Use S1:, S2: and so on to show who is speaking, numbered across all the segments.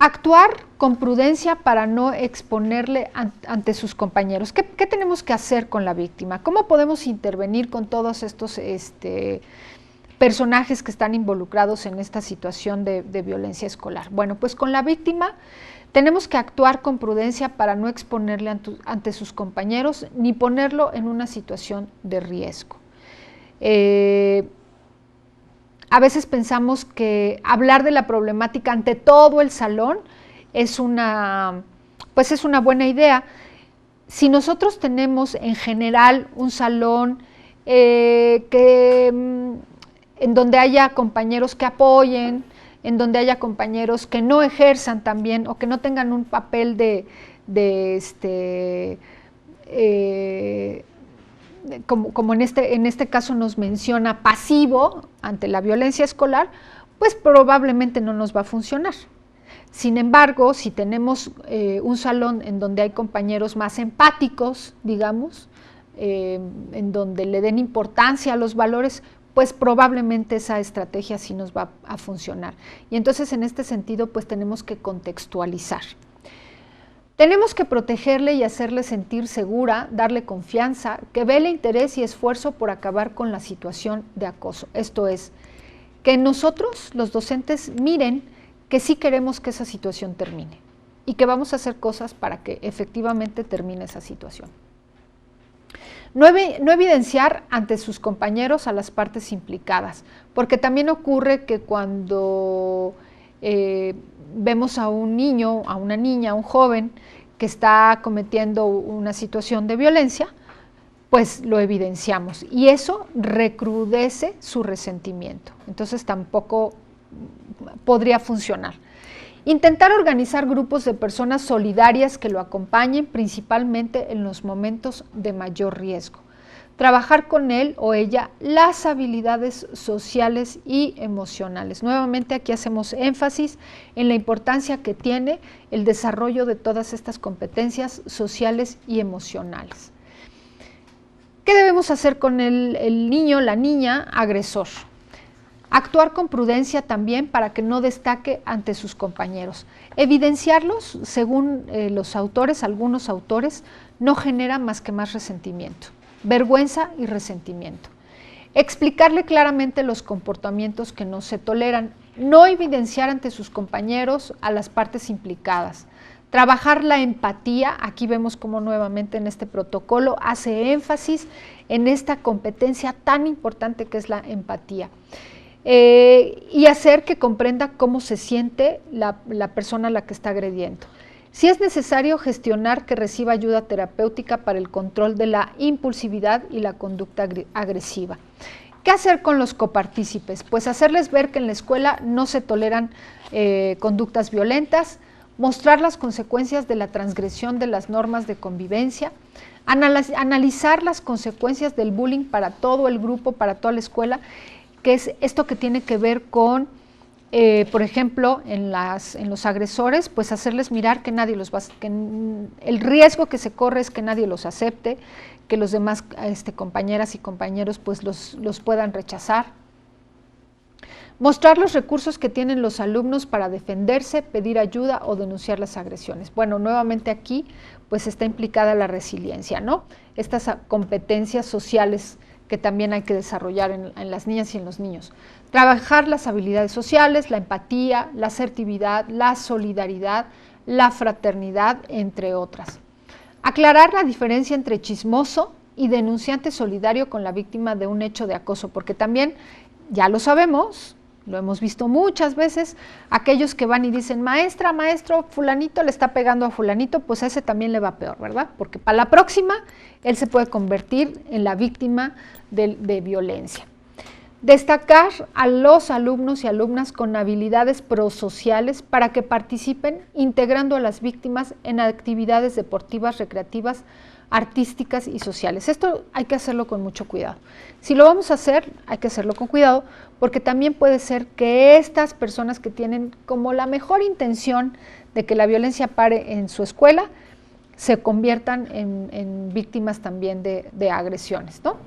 S1: Actuar con prudencia para no exponerle ante sus compañeros. ¿Qué tenemos que hacer con la víctima? ¿Cómo podemos intervenir con todos estos personajes que están involucrados en esta situación de violencia escolar? Bueno, pues con la víctima tenemos que actuar con prudencia para no exponerle ante sus compañeros ni ponerlo en una situación de riesgo. A veces pensamos que hablar de la problemática ante todo el salón es una buena idea. Si nosotros tenemos en general un salón en donde haya compañeros que apoyen, en donde haya compañeros que no ejerzan también o que no tengan un papel como en este caso nos menciona, pasivo ante la violencia escolar, pues probablemente no nos va a funcionar. Sin embargo, si tenemos un salón en donde hay compañeros más empáticos, digamos, en donde le den importancia a los valores, pues probablemente esa estrategia sí nos va a funcionar. Y entonces en este sentido, pues tenemos que contextualizar. Tenemos que protegerle y hacerle sentir segura, darle confianza, que vele interés y esfuerzo por acabar con la situación de acoso. Esto es, que nosotros, los docentes, miren que sí queremos que esa situación termine y que vamos a hacer cosas para que efectivamente termine esa situación. No evidenciar ante sus compañeros a las partes implicadas, porque también ocurre que cuando vemos a un niño, a una niña, a un joven que está cometiendo una situación de violencia, pues lo evidenciamos y eso recrudece su resentimiento. Entonces tampoco podría funcionar. Intentar organizar grupos de personas solidarias que lo acompañen principalmente en los momentos de mayor riesgo. Trabajar con él o ella las habilidades sociales y emocionales. Nuevamente aquí hacemos énfasis en la importancia que tiene el desarrollo de todas estas competencias sociales y emocionales. ¿Qué debemos hacer con el niño, la niña agresor? Actuar con prudencia también para que no destaque ante sus compañeros. Evidenciarlos, según los autores, algunos autores, no genera más que más resentimiento, vergüenza y resentimiento. Explicarle claramente los comportamientos que no se toleran, no evidenciar ante sus compañeros a las partes implicadas. Trabajar la empatía, aquí vemos cómo nuevamente en este protocolo hace énfasis en esta competencia tan importante que es la empatía. Y hacer que comprenda cómo se siente la persona a la que está agrediendo. Si es necesario, gestionar que reciba ayuda terapéutica para el control de la impulsividad y la conducta agresiva. ¿Qué hacer con los copartícipes? Pues hacerles ver que en la escuela no se toleran conductas violentas, mostrar las consecuencias de la transgresión de las normas de convivencia, analizar las consecuencias del bullying para todo el grupo, para toda la escuela, que es esto que tiene que ver con, por ejemplo, en los agresores, pues hacerles mirar que nadie los va, que el riesgo que se corre es que nadie los acepte, que los demás compañeras y compañeros pues los puedan rechazar. Mostrar los recursos que tienen los alumnos para defenderse, pedir ayuda o denunciar las agresiones. Bueno, nuevamente aquí pues está implicada la resiliencia, ¿no? Estas competencias sociales que también hay que desarrollar en las niñas y en los niños. Trabajar las habilidades sociales, la empatía, la asertividad, la solidaridad, la fraternidad, entre otras. Aclarar la diferencia entre chismoso y denunciante solidario con la víctima de un hecho de acoso, porque también, ya lo sabemos, lo hemos visto muchas veces, aquellos que van y dicen, maestra, maestro, fulanito le está pegando a fulanito, pues a ese también le va peor, ¿verdad? Porque para la próxima, él se puede convertir en la víctima de violencia. Destacar a los alumnos y alumnas con habilidades prosociales para que participen integrando a las víctimas en actividades deportivas, recreativas, artísticas y sociales. Esto hay que hacerlo con mucho cuidado. Si lo vamos a hacer, hay que hacerlo con cuidado, porque también puede ser que estas personas que tienen como la mejor intención de que la violencia pare en su escuela, se conviertan en víctimas también de agresiones, ¿no?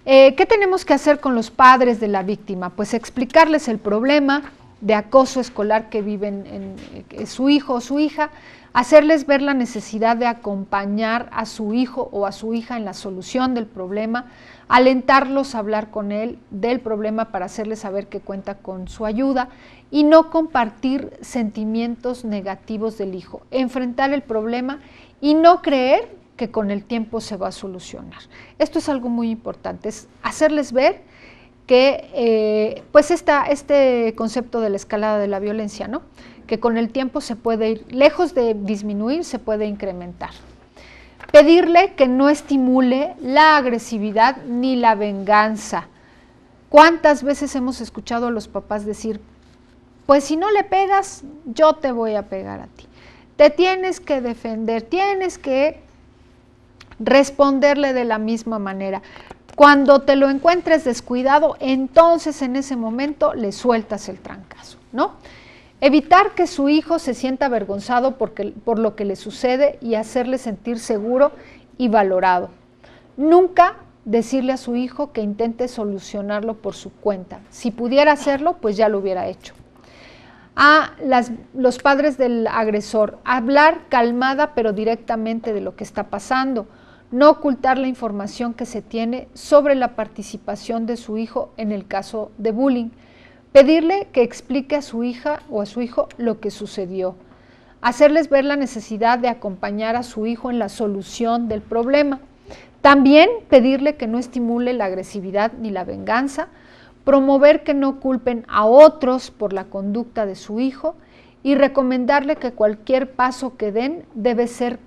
S1: ¿Qué tenemos que hacer con los padres de la víctima? Pues explicarles el problema, de acoso escolar que viven su hijo o su hija, hacerles ver la necesidad de acompañar a su hijo o a su hija en la solución del problema, alentarlos a hablar con él del problema para hacerles saber que cuenta con su ayuda y no compartir sentimientos negativos del hijo, enfrentar el problema y no creer que con el tiempo se va a solucionar. Esto es algo muy importante, es hacerles ver que pues este concepto de la escalada de la violencia, ¿no?, que con el tiempo se puede ir, lejos de disminuir, se puede incrementar. Pedirle que no estimule la agresividad ni la venganza. ¿Cuántas veces hemos escuchado a los papás decir, pues si no le pegas, yo te voy a pegar a ti? Te tienes que defender, tienes que responderle de la misma manera. Cuando te lo encuentres descuidado, entonces en ese momento le sueltas el trancazo, ¿no? Evitar que su hijo se sienta avergonzado por lo que le sucede y hacerle sentir seguro y valorado. Nunca decirle a su hijo que intente solucionarlo por su cuenta. Si pudiera hacerlo, pues ya lo hubiera hecho. A los padres del agresor, hablar calmada pero directamente de lo que está pasando. No ocultar la información que se tiene sobre la participación de su hijo en el caso de bullying. Pedirle que explique a su hija o a su hijo lo que sucedió. Hacerles ver la necesidad de acompañar a su hijo en la solución del problema. También pedirle que no estimule la agresividad ni la venganza. Promover que no culpen a otros por la conducta de su hijo y recomendarle que cualquier paso que den debe ser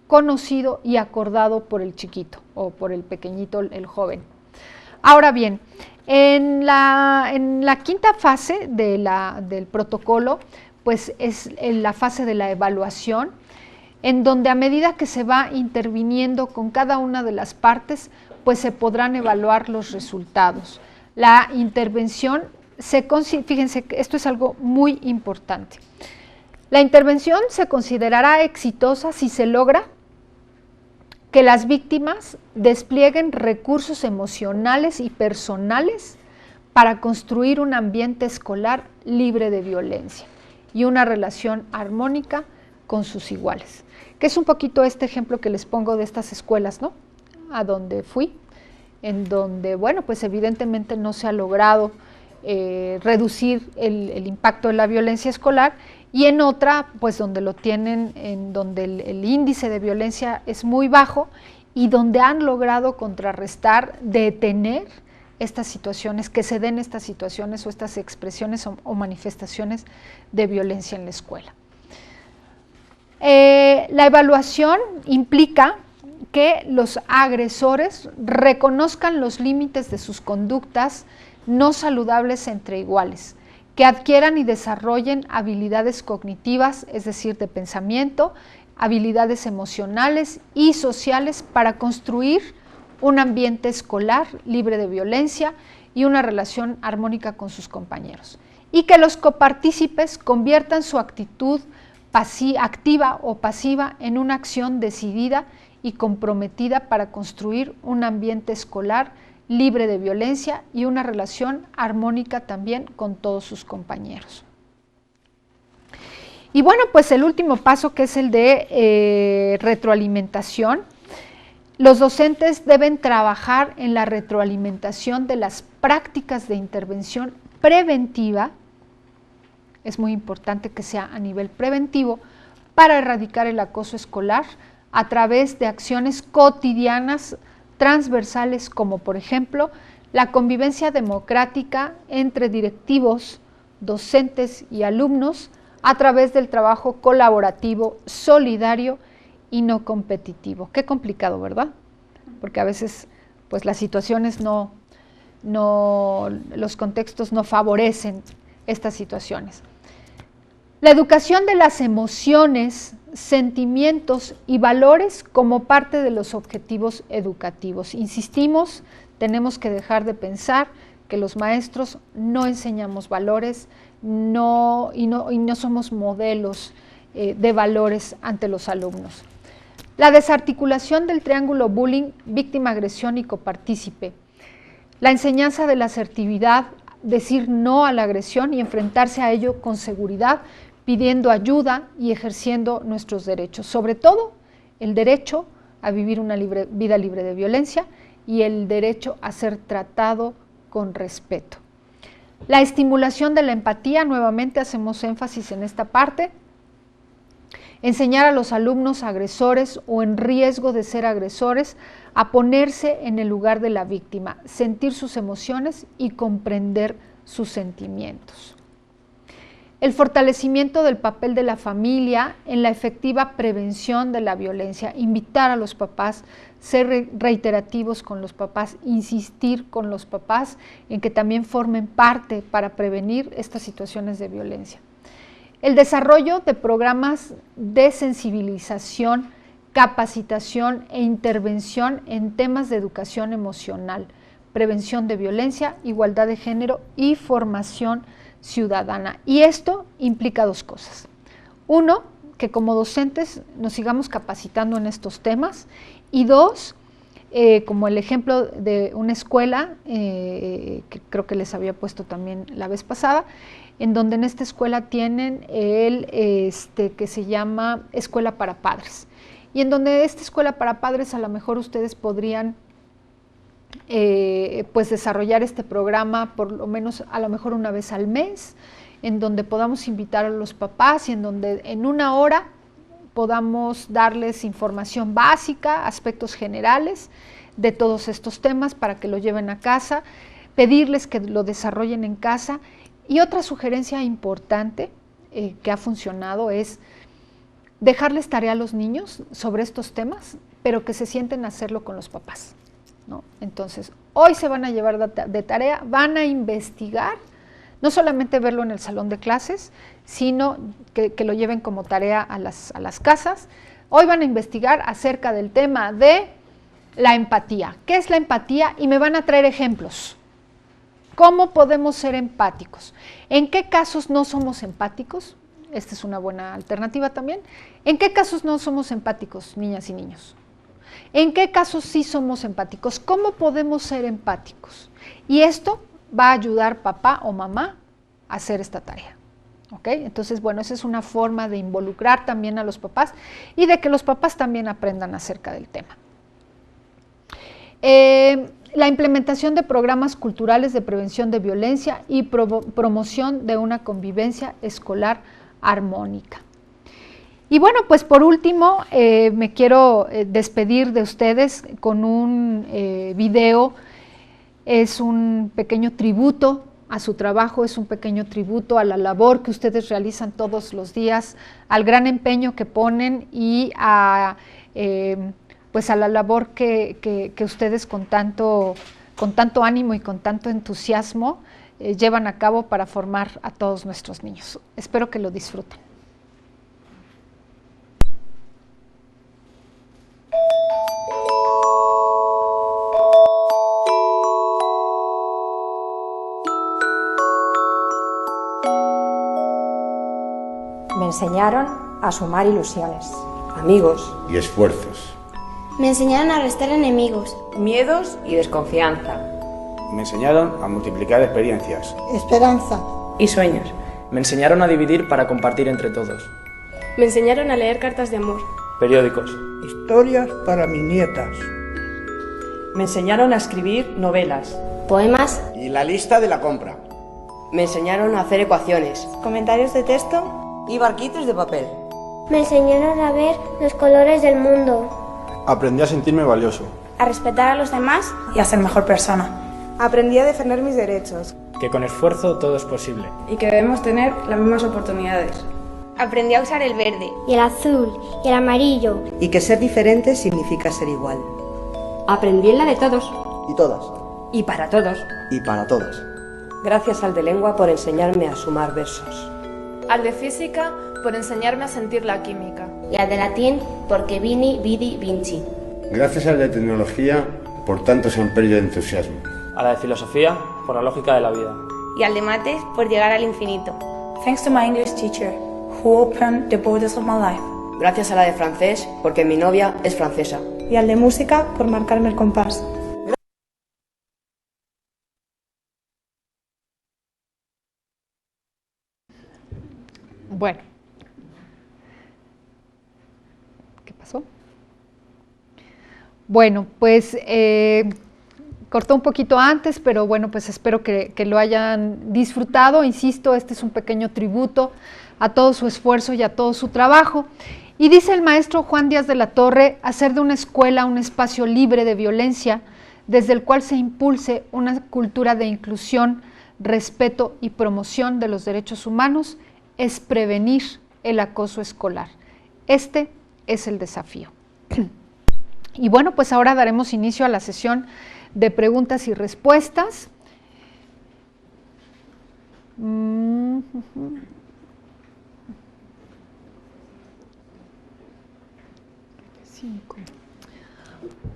S1: conocido y acordado por el chiquito o por el pequeñito, el joven. Ahora bien, en la quinta fase del protocolo, pues es la fase de la evaluación, en donde a medida que se va interviniendo con cada una de las partes, pues se podrán evaluar los resultados. La intervención, fíjense que esto es algo muy importante. La intervención se considerará exitosa si se logra que las víctimas desplieguen recursos emocionales y personales para construir un ambiente escolar libre de violencia y una relación armónica con sus iguales. Que es un poquito este ejemplo que les pongo de estas escuelas, ¿no?, a donde fui, en donde, bueno, pues evidentemente no se ha logrado reducir el impacto de la violencia escolar, y en otra, pues donde lo tienen, en donde el índice de violencia es muy bajo y donde han logrado contrarrestar, detener estas situaciones, que se den estas situaciones o estas expresiones o manifestaciones de violencia en la escuela. La evaluación implica que los agresores reconozcan los límites de sus conductas no saludables entre iguales, que adquieran y desarrollen habilidades cognitivas, es decir, de pensamiento, habilidades emocionales y sociales para construir un ambiente escolar libre de violencia y una relación armónica con sus compañeros. Y que los copartícipes conviertan su actitud activa o pasiva en una acción decidida y comprometida para construir un ambiente escolar libre de violencia y una relación armónica también con todos sus compañeros. Y bueno, pues el último paso, que es el de retroalimentación. Los docentes deben trabajar en la retroalimentación de las prácticas de intervención preventiva. Es muy importante que sea a nivel preventivo para erradicar el acoso escolar a través de acciones cotidianas transversales, como por ejemplo la convivencia democrática entre directivos, docentes y alumnos a través del trabajo colaborativo, solidario y no competitivo. Qué complicado, ¿verdad? Porque a veces pues las situaciones los contextos no favorecen estas situaciones. La educación de las emociones, sentimientos y valores como parte de los objetivos educativos. Insistimos, tenemos que dejar de pensar que los maestros no enseñamos valores y no somos modelos de valores ante los alumnos. La desarticulación del triángulo bullying, víctima, agresión y copartícipe. La enseñanza de la asertividad decir no a la agresión y enfrentarse a ello con seguridad, pidiendo ayuda y ejerciendo nuestros derechos, sobre todo el derecho a vivir una vida libre de violencia y el derecho a ser tratado con respeto. La estimulación de la empatía, nuevamente hacemos énfasis en esta parte. Enseñar a los alumnos agresores o en riesgo de ser agresores a ponerse en el lugar de la víctima, sentir sus emociones y comprender sus sentimientos. El fortalecimiento del papel de la familia en la efectiva prevención de la violencia, invitar a los papás, ser reiterativos con los papás, insistir con los papás en que también formen parte para prevenir estas situaciones de violencia. El desarrollo de programas de sensibilización, capacitación e intervención en temas de educación emocional, prevención de violencia, igualdad de género y formación ciudadana. Y esto implica dos cosas. Uno, que como docentes nos sigamos capacitando en estos temas, y dos, como el ejemplo de una escuela, que creo que les había puesto también la vez pasada, en donde en esta escuela tienen el que se llama Escuela para Padres, y en donde esta Escuela para Padres a lo mejor ustedes podrían pues desarrollar este programa por lo menos a lo mejor una vez al mes, en donde podamos invitar a los papás y en donde en una hora podamos darles información básica, aspectos generales de todos estos temas para que lo lleven a casa, pedirles que lo desarrollen en casa. Y otra sugerencia importante que ha funcionado es dejarles tarea a los niños sobre estos temas, pero que se sienten a hacerlo con los papás, ¿no? Entonces, hoy se van a llevar de tarea, van a investigar, no solamente verlo en el salón de clases, sino que lo lleven como tarea a las casas. Hoy van a investigar acerca del tema de la empatía. ¿Qué es la empatía? Y me van a traer ejemplos. ¿Cómo podemos ser empáticos? ¿En qué casos no somos empáticos? Esta es una buena alternativa también. ¿En qué casos no somos empáticos, niñas y niños? ¿En qué casos sí somos empáticos? ¿Cómo podemos ser empáticos? Y esto va a ayudar papá o mamá a hacer esta tarea. ¿Ok? Entonces, bueno, esa es una forma de involucrar también a los papás y de que los papás también aprendan acerca del tema. La implementación de programas culturales de prevención de violencia y promoción de una convivencia escolar armónica. Y bueno, pues por último, me quiero despedir de ustedes con un video. Es un pequeño tributo a su trabajo, es un pequeño tributo a la labor que ustedes realizan todos los días, al gran empeño que ponen y a pues a la labor que ustedes con tanto ánimo y con tanto entusiasmo llevan a cabo para formar a todos nuestros niños. Espero que lo disfruten.
S2: Me enseñaron a sumar ilusiones,
S3: amigos
S4: y esfuerzos.
S5: Me enseñaron a restar enemigos,
S6: miedos y desconfianza.
S7: Me enseñaron a multiplicar experiencias,
S8: esperanza
S9: y sueños. Me enseñaron a dividir para compartir entre todos.
S10: Me enseñaron a leer cartas de amor,
S9: periódicos,
S8: historias para mis nietas.
S6: Me enseñaron a escribir novelas,
S5: poemas
S4: y la lista de la compra.
S6: Me enseñaron a hacer ecuaciones,
S10: comentarios de texto
S6: y barquitos de papel.
S11: Me enseñaron a ver los colores del mundo.
S7: Aprendí a sentirme valioso,
S10: a respetar a los demás
S9: y a ser mejor persona.
S10: Aprendí a defender mis derechos,
S9: que con esfuerzo todo es posible
S10: y que debemos tener las mismas oportunidades.
S5: Aprendí a usar el verde
S11: y el azul y el amarillo,
S6: y que ser diferente significa ser igual.
S2: Aprendí en la de todos
S4: y todas
S2: y para todos
S4: y para todas.
S6: Gracias al de lengua por enseñarme a sumar versos,
S10: al de física por enseñarme a sentir la química,
S5: y al de latín porque vini, vidi, vinci.
S4: Gracias al de tecnología por tanto samper y entusiasmo.
S9: A la de filosofía por la lógica de la vida.
S5: Y al de mates por llegar al infinito.
S10: Thanks to my English teacher, who opened the borders of my life.
S6: Gracias a la de francés porque mi novia es francesa.
S10: Y al de música por marcarme el compás.
S1: Bueno. ¿Qué pasó? Bueno, pues cortó un poquito antes, pero bueno, pues espero que lo hayan disfrutado. Insisto, este es un pequeño tributo a todo su esfuerzo y a todo su trabajo. Y dice el maestro Juan Díaz de la Torre, hacer de una escuela un espacio libre de violencia, desde el cual se impulse una cultura de inclusión, respeto y promoción de los derechos humanos, es prevenir el acoso escolar. Este es el desafío. Y bueno, pues ahora daremos inicio a la sesión de preguntas y respuestas.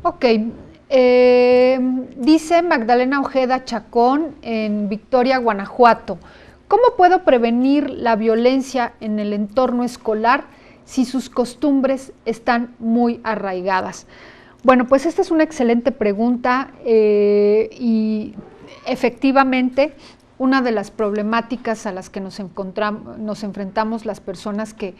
S1: Ok, dice Magdalena Ojeda Chacón en Victoria, Guanajuato, ¿cómo puedo prevenir la violencia en el entorno escolar si sus costumbres están muy arraigadas? Bueno, pues esta es una excelente pregunta y efectivamente una de las problemáticas a las que nos enfrentamos las personas que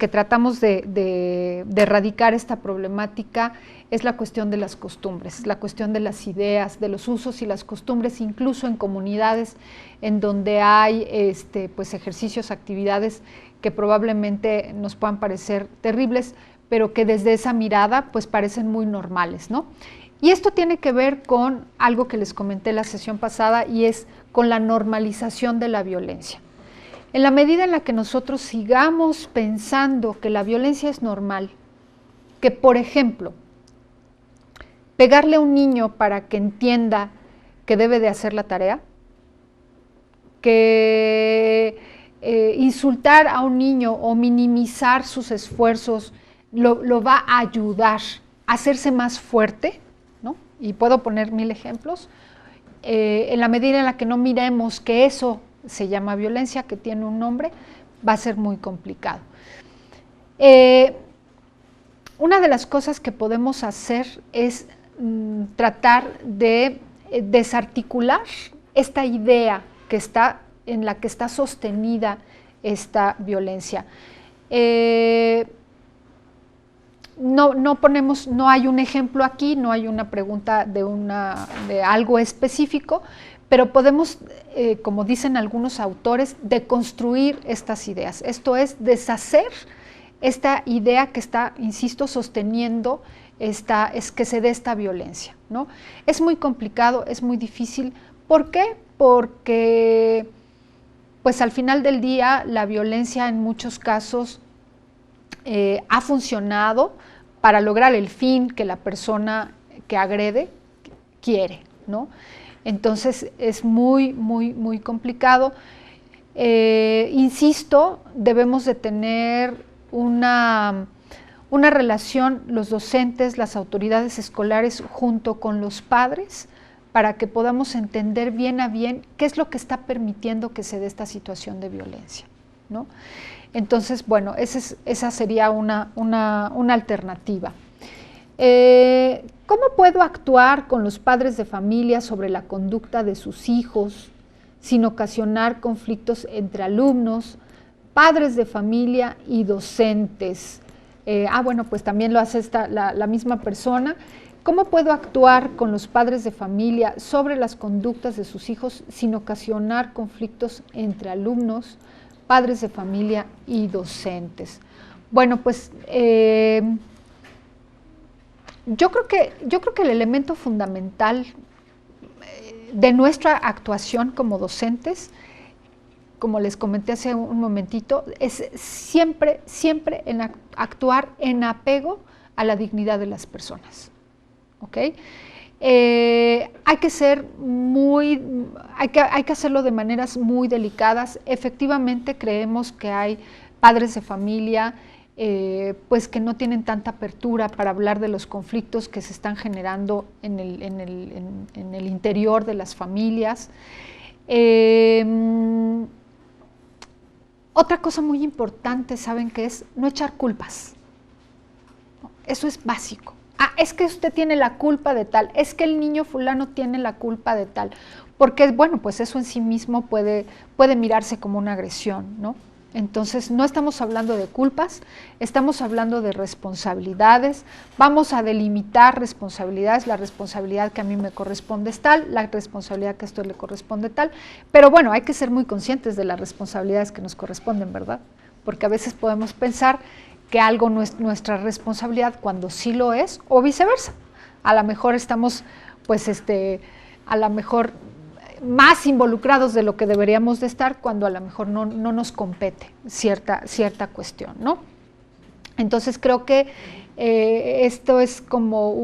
S1: tratamos de erradicar esta problemática es la cuestión de las costumbres, la cuestión de las ideas, de los usos y las costumbres, incluso en comunidades en donde hay pues ejercicios, actividades que probablemente nos puedan parecer terribles, pero que desde esa mirada pues parecen muy normales, ¿no? Y esto tiene que ver con algo que les comenté la sesión pasada y es con la normalización de la violencia. En la medida en la que nosotros sigamos pensando que la violencia es normal, que por ejemplo, pegarle a un niño para que entienda que debe de hacer la tarea, que insultar a un niño o minimizar sus esfuerzos lo va a ayudar a hacerse más fuerte, ¿no? Y puedo poner 1000 ejemplos. En la medida en la que no miremos que eso se llama violencia, que tiene un nombre, va a ser muy complicado. Una de las cosas que podemos hacer es tratar de desarticular esta idea que está, en la que está sostenida esta violencia. No hay un ejemplo aquí, no hay una pregunta de algo específico, pero podemos, como dicen algunos autores, deconstruir estas ideas. Esto es deshacer esta idea que está, insisto, sosteniendo que se dé esta violencia, ¿no? Es muy complicado, es muy difícil. ¿Por qué? Porque pues al final del día la violencia en muchos casos ha funcionado para lograr el fin que la persona que agrede quiere, ¿no? Entonces es muy, muy, muy complicado. Insisto, debemos de tener una relación, los docentes, las autoridades escolares, junto con los padres, para que podamos entender bien a bien qué es lo que está permitiendo que se dé esta situación de violencia, ¿no? Entonces, bueno, esa sería una alternativa. ¿Cómo puedo actuar con los padres de familia sobre la conducta de sus hijos sin ocasionar conflictos entre alumnos, padres de familia y docentes? Bueno, pues también lo hace la misma persona. ¿Cómo puedo actuar con los padres de familia sobre las conductas de sus hijos sin ocasionar conflictos entre alumnos, padres de familia y docentes? Bueno, pues yo creo que el elemento fundamental de nuestra actuación como docentes, como les comenté hace un momentito, es siempre actuar en apego a la dignidad de las personas, ¿ok? Hay que hacerlo de maneras muy delicadas. Efectivamente creemos que hay padres de familia pues que no tienen tanta apertura para hablar de los conflictos que se están generando en el interior de las familias. Otra cosa muy importante, ¿saben qué es? No echar culpas. Eso es básico. Es que usted tiene la culpa de tal, es que el niño fulano tiene la culpa de tal, porque bueno, pues eso en sí mismo puede mirarse como una agresión, ¿no? Entonces, no estamos hablando de culpas, estamos hablando de responsabilidades. Vamos a delimitar responsabilidades. La responsabilidad que a mí me corresponde es tal, la responsabilidad que a esto le corresponde tal. Pero bueno, hay que ser muy conscientes de las responsabilidades que nos corresponden, ¿verdad? Porque a veces podemos pensar que algo no es nuestra responsabilidad cuando sí lo es, o viceversa. A lo mejor estamos, pues, a lo mejor más involucrados de lo que deberíamos de estar cuando a lo mejor no nos compete cierta cuestión, ¿no? Entonces creo que esto es como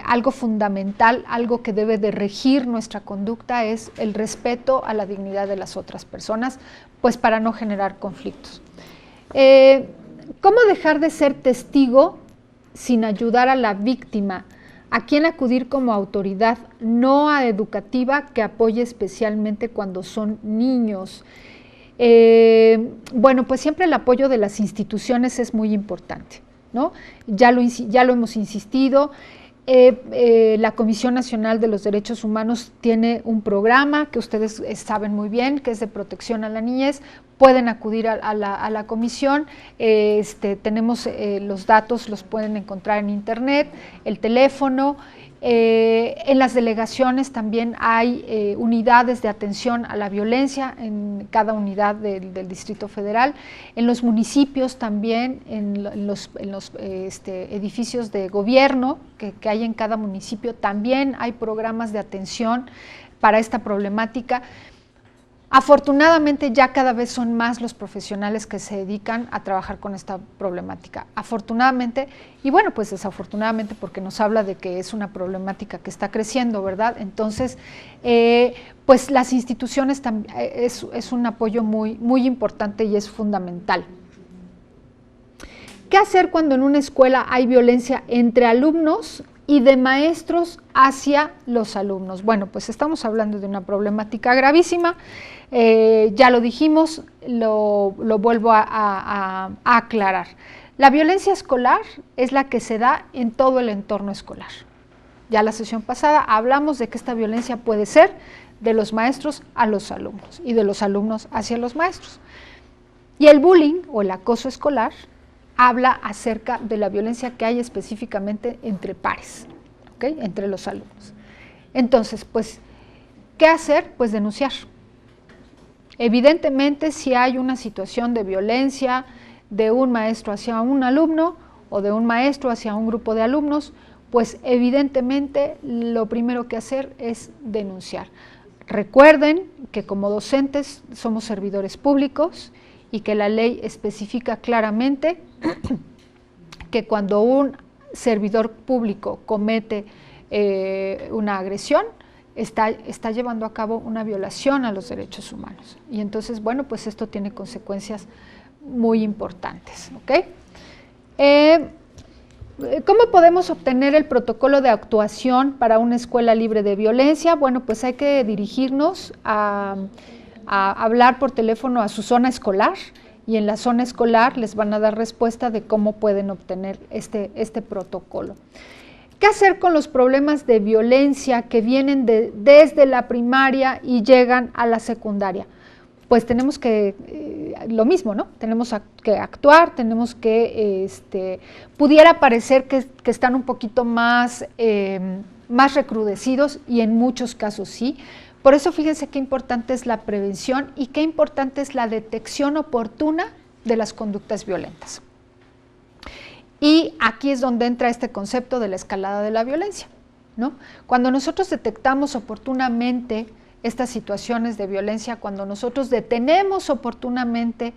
S1: algo fundamental, algo que debe de regir nuestra conducta, es el respeto a la dignidad de las otras personas, pues para no generar conflictos. ¿Cómo dejar de ser testigo sin ayudar a la víctima? ¿A quién acudir como autoridad no educativa que apoye especialmente cuando son niños? Bueno, pues siempre el apoyo de las instituciones es muy importante, ¿no? Ya lo hemos insistido. La Comisión Nacional de los Derechos Humanos tiene un programa que ustedes saben muy bien, que es de protección a la niñez. Pueden acudir a la comisión, tenemos los datos, los pueden encontrar en internet, el teléfono. En las delegaciones también hay unidades de atención a la violencia en cada unidad del Distrito Federal. En los municipios también, en los edificios de gobierno que hay en cada municipio, también hay programas de atención para esta problemática. Afortunadamente ya cada vez son más los profesionales que se dedican a trabajar con esta problemática, afortunadamente, y bueno, pues desafortunadamente porque nos habla de que es una problemática que está creciendo, ¿verdad? Entonces, pues las instituciones es un apoyo muy importante y es fundamental. ¿Qué hacer cuando en una escuela hay violencia entre alumnos y de maestros hacia los alumnos? Bueno, pues estamos hablando de una problemática gravísima. Ya lo dijimos, lo vuelvo a aclarar. La violencia escolar es la que se da en todo el entorno escolar. Ya la sesión pasada hablamos de que esta violencia puede ser de los maestros a los alumnos y de los alumnos hacia los maestros. Y el bullying o el acoso escolar habla acerca de la violencia que hay específicamente entre pares, ¿okay? Entre los alumnos. Entonces, pues, ¿qué hacer? Pues denunciar. Evidentemente, si hay una situación de violencia de un maestro hacia un alumno o de un maestro hacia un grupo de alumnos, pues evidentemente lo primero que hacer es denunciar. Recuerden que como docentes somos servidores públicos y que la ley especifica claramente que cuando un servidor público comete una agresión, está llevando a cabo una violación a los derechos humanos. Y entonces, bueno, pues esto tiene consecuencias muy importantes, ¿ok? ¿Cómo podemos obtener el protocolo de actuación para una escuela libre de violencia? Bueno, pues hay que dirigirnos a hablar por teléfono a su zona escolar, y en la zona escolar les van a dar respuesta de cómo pueden obtener este protocolo. ¿Qué hacer con los problemas de violencia que vienen desde la primaria y llegan a la secundaria? Pues tenemos que, lo mismo, ¿no? Tenemos que actuar, tenemos que, pudiera parecer que están un poquito más recrudecidos, y en muchos casos sí. Por eso fíjense qué importante es la prevención y qué importante es la detección oportuna de las conductas violentas. Y aquí es donde entra este concepto de la escalada de la violencia, ¿no? Cuando nosotros detectamos oportunamente estas situaciones de violencia, cuando nosotros detenemos oportunamente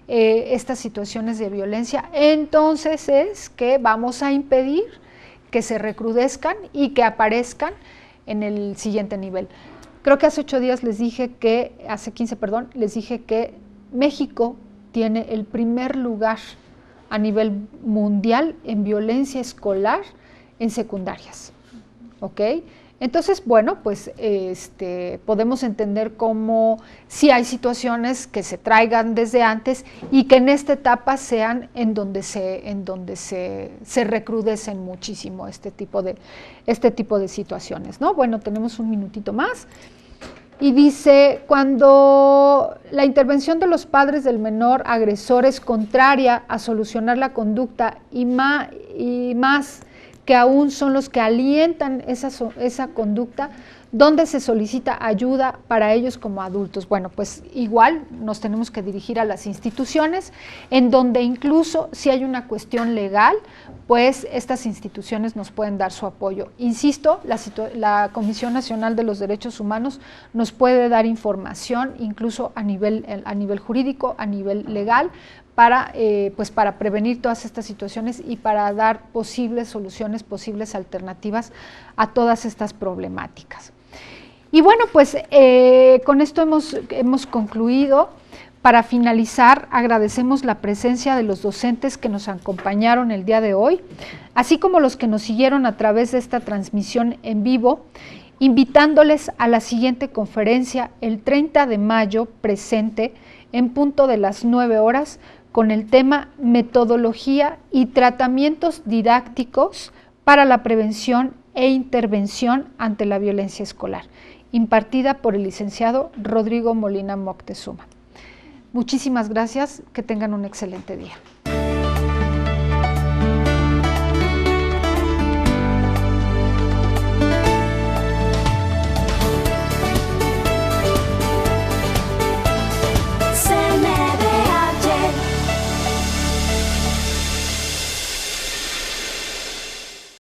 S1: estas situaciones de violencia, entonces es que vamos a impedir que se recrudezcan y que aparezcan en el siguiente nivel. Creo que hace 8 días les dije que, hace 15, perdón, les dije que México tiene el primer lugar a nivel mundial en violencia escolar en secundarias, ¿ok? Entonces, bueno, pues podemos entender cómo sí hay situaciones que se traigan desde antes y que en esta etapa sean en donde se recrudecen muchísimo este tipo de situaciones, ¿no? Bueno, tenemos un minutito más. y dice, cuando la intervención de los padres del menor agresor es contraria a solucionar la conducta y más que aún son los que alientan esa conducta, donde se solicita ayuda para ellos como adultos. Bueno, pues igual nos tenemos que dirigir a las instituciones, en donde incluso si hay una cuestión legal, pues estas instituciones nos pueden dar su apoyo. Insisto, la Comisión Nacional de los Derechos Humanos nos puede dar información, incluso a nivel jurídico, a nivel legal, para prevenir todas estas situaciones y para dar posibles soluciones, posibles alternativas a todas estas problemáticas. Y bueno, pues con esto hemos concluido. Para finalizar, agradecemos la presencia de los docentes que nos acompañaron el día de hoy, así como los que nos siguieron a través de esta transmisión en vivo, invitándoles a la siguiente conferencia el 30 de mayo presente en punto de las 9 horas con el tema Metodología y tratamientos didácticos para la prevención e intervención ante la violencia escolar, impartida por el licenciado Rodrigo Molina Moctezuma. Muchísimas gracias, que tengan un excelente día.